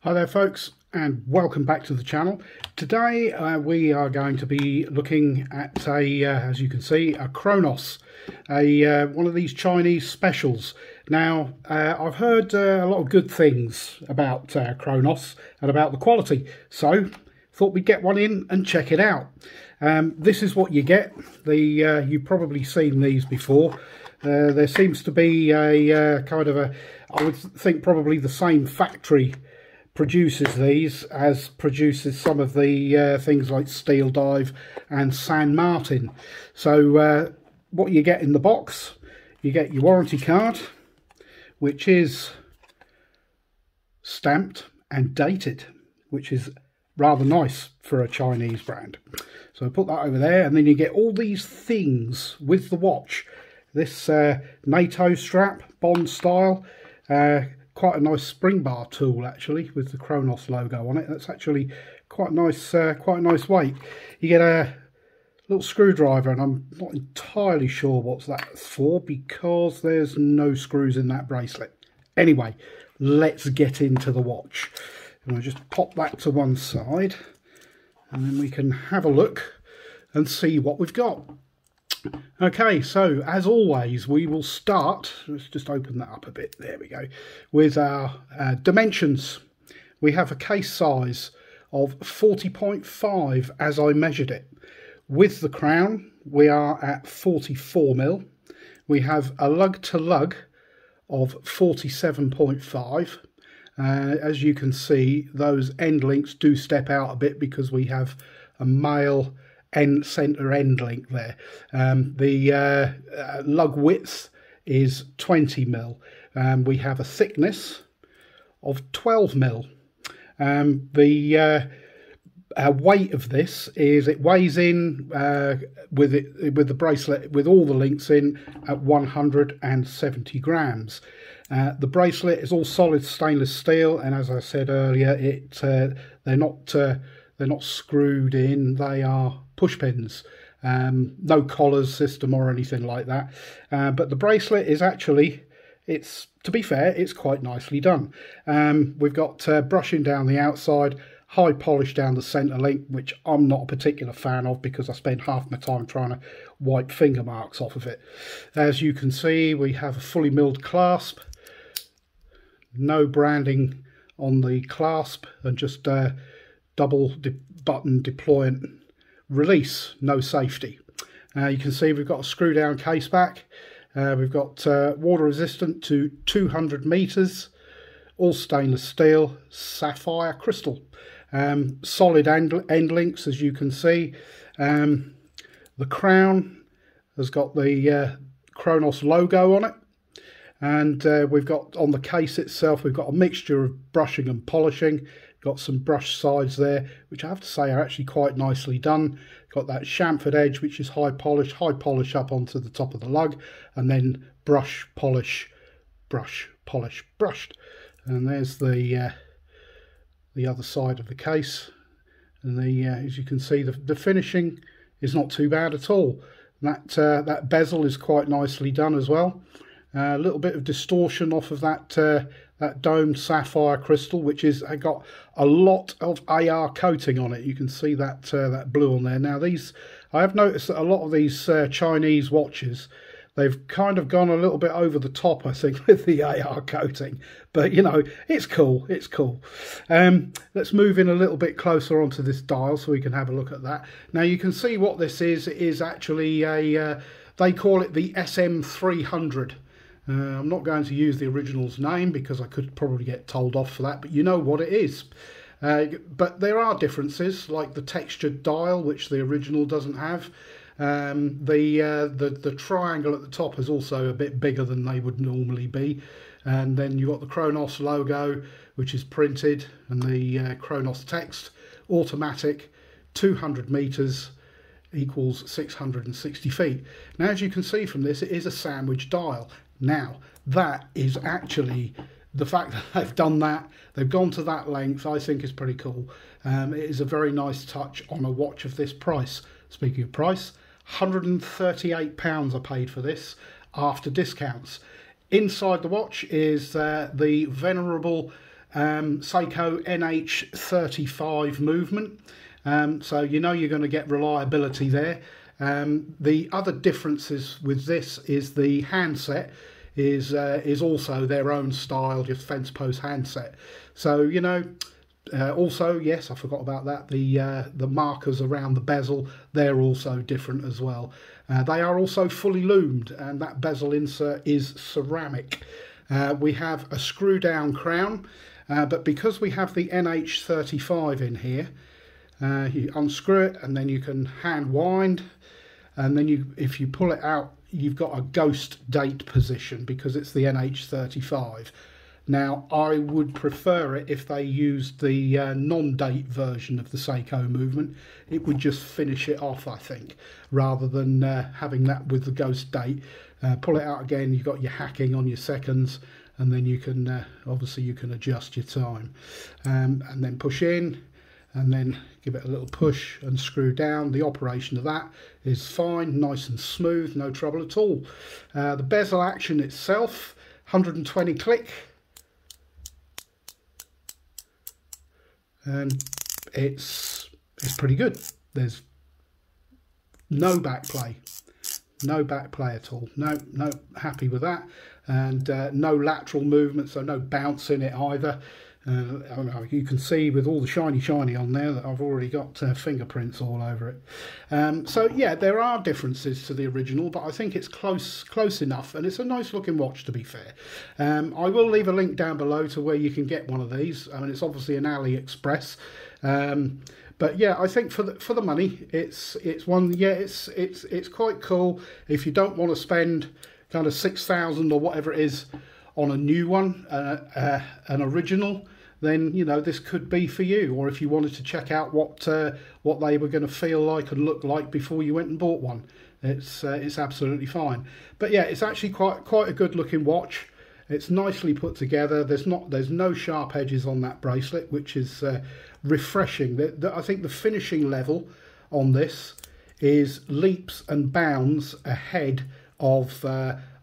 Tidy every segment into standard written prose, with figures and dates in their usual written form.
Hi there folks, and welcome back to the channel. Today we are going to be looking at as you can see, a Cronos, one of these Chinese specials. Now I've heard a lot of good things about Cronos and about the quality, so thought we'd get one in and check it out. This is what you get. You've probably seen these before. There seems to be a kind of a, I would think probably the same factory produces these as produces some of the things like Steel Dive and San Martin. So what you get in the box, you get your warranty card, which is stamped and dated, which is rather nice for a Chinese brand. So put that over there, and then you get all these things with the watch. This NATO strap, Bond style, quite a nice spring bar tool actually with the Cronos logo on it. That's actually quite nice weight. You get a little screwdriver, and I'm not entirely sure what that's for because there's no screws in that bracelet. Anyway, let's get into the watch. And I'll just pop that to one side, and then we can have a look and see what we've got. Okay, so as always, we will start, let's just open that up a bit, there we go, with our dimensions. We have a case size of 40.5 as I measured it. With the crown, we are at 44mm. We have a lug to lug of 47.5. As you can see, those end links do step out a bit because we have a male centre end link there. The lug width is 20mm. We have a thickness of 12mm. The weight of this is, it weighs in with the bracelet with all the links in at 170 grams. The bracelet is all solid stainless steel, and as I said earlier, they're not screwed in, they are push pins. No collars system or anything like that, but the bracelet is actually, to be fair, it's quite nicely done. We've got brushing down the outside, high polish down the centre link, which I'm not a particular fan of because I spend half my time trying to wipe finger marks off of it. As you can see, we have a fully milled clasp, no branding on the clasp, and just double button deployant release, no safety. You can see we've got a screw down case back. We've got water resistant to 200 meters, all stainless steel, sapphire crystal, solid end links, as you can see. The crown has got the Cronos logo on it, and we've got on the case itself, we've got a mixture of brushing and polishing. Got some brush sides there, which I have to say are actually quite nicely done. Got that chamfered edge, which is high polish up onto the top of the lug, and then brush, polish, brush, polish, brushed. And there's the other side of the case. And as you can see, the finishing is not too bad at all. That bezel is quite nicely done as well. A little bit of distortion off of that domed sapphire crystal, which has got a lot of AR coating on it. You can see that that blue on there. Now I have noticed that a lot of these Chinese watches, they've kind of gone a little bit over the top, I think, with the AR coating. But you know, it's cool. It's cool. Let's move in a little bit closer onto this dial so we can have a look at that. Now you can see what this is. It is actually a they call it the SM300. I'm not going to use the original's name because I could probably get told off for that, but you know what it is. But there are differences, like the textured dial, which the original doesn't have. The triangle at the top is also a bit bigger than they would normally be. And then you've got the Cronos logo, which is printed, and the Cronos text, automatic, 200 meters, equals 660 feet. Now, as you can see from this, it is a sandwich dial. Now, that is actually, the fact that they've done that, they've gone to that length, I think is pretty cool. It is a very nice touch on a watch of this price. Speaking of price, £138 I paid for this after discounts. Inside the watch is the venerable Seiko NH35 movement, so you know you're going to get reliability there. The other differences with this is the handset is also their own style, just fence post handset. So you know, also, yes, I forgot about that, the markers around the bezel, they're also different as well. They are also fully lumed, and that bezel insert is ceramic. We have a screw down crown, but because we have the NH35 in here, you unscrew it and then you can hand wind, and then if you pull it out, you've got a ghost date position because it's the NH35. Now, I would prefer it if they used the non-date version of the Seiko movement. It would just finish it off, I think, rather than having that with the ghost date. Pull it out again, you've got your hacking on your seconds, and then you can, obviously you can adjust your time. And then push in, and then give it a little push and screw down. The operation of that is fine, nice and smooth, no trouble at all. The bezel action itself, 120 click. And it's pretty good. There's no back play at all. No, happy with that. And no lateral movement, so no bounce in it either. You can see with all the shiny on there that I've already got fingerprints all over it. So yeah, there are differences to the original, but I think it's close enough, and it's a nice looking watch, to be fair. I will leave a link down below to where you can get one of these. I mean, it's obviously an AliExpress, but yeah, I think for the money, it's one. Yeah, it's quite cool. If you don't want to spend kind of 6,000 or whatever it is on a new one, an original, then you know this could be for you. Or if you wanted to check out what they were going to feel like and look like before you went and bought one, it's absolutely fine. But yeah, it's actually quite a good looking watch. It's nicely put together. There's no sharp edges on that bracelet, which is refreshing. I think the finishing level on this is leaps and bounds ahead of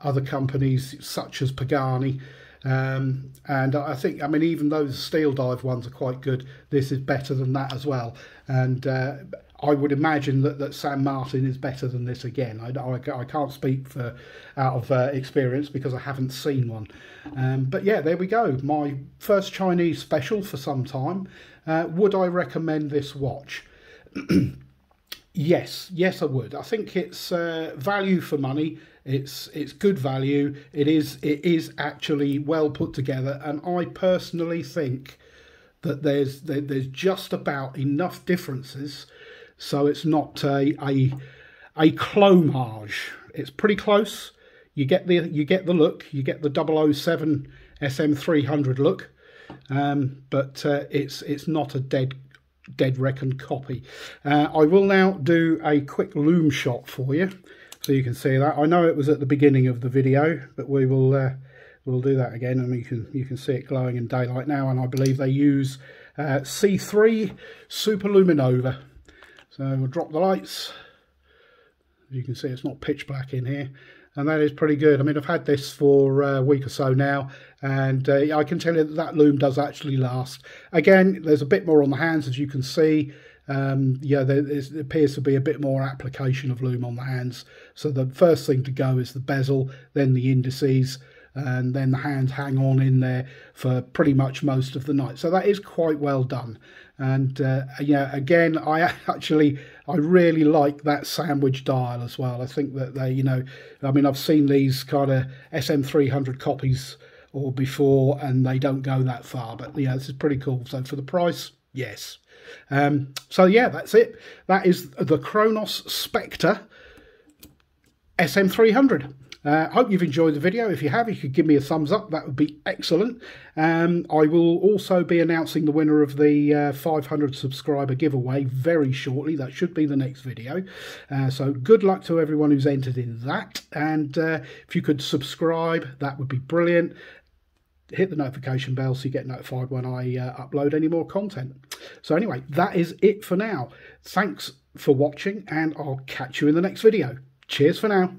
other companies such as Pagani, and I think, I mean, even those steel dive ones are quite good, this is better than that as well. And I would imagine that San Martin is better than this again. I can't speak out of experience because I haven't seen one. But yeah, there we go. My first Chinese special for some time. Would I recommend this watch? Yes, I would. I think it's value for money. It's good value. It is actually well put together, and I personally think that there's just about enough differences so it's not a clomage. It's pretty close. You get the look. You get the 007 SM300 look, but it's not a dead reckoned copy. I will now do a quick Lume shot for you so you can see that. I know it was at the beginning of the video, but we'll do that again, and you can see it glowing in daylight now. And I believe they use C3 Super Luminova. So we'll drop the lights. You can see it's not pitch black in here, and that is pretty good. I mean, I've had this for a week or so now, and I can tell you that Lume does actually last. Again, there's a bit more on the hands, as you can see. Yeah, there appears to be a bit more application of Lume on the hands. So the first thing to go is the bezel, then the indices, and then the hands hang on in there for pretty much most of the night. So that is quite well done. And yeah, again, I really like that sandwich dial as well. I think that they, you know, I mean, I've seen these kind of SM300 copies or before, and they don't go that far. But yeah, this is pretty cool. So for the price, yes. So yeah, that's it. That is the Cronos Spectre SM300. Hope you've enjoyed the video. If you have, you could give me a thumbs up. That would be excellent. I will also be announcing the winner of the 500 subscriber giveaway very shortly. That should be the next video. So good luck to everyone who's entered in that. And if you could subscribe, that would be brilliant. Hit the notification bell so you get notified when I upload any more content. So anyway, that is it for now. Thanks for watching, and I'll catch you in the next video. Cheers for now.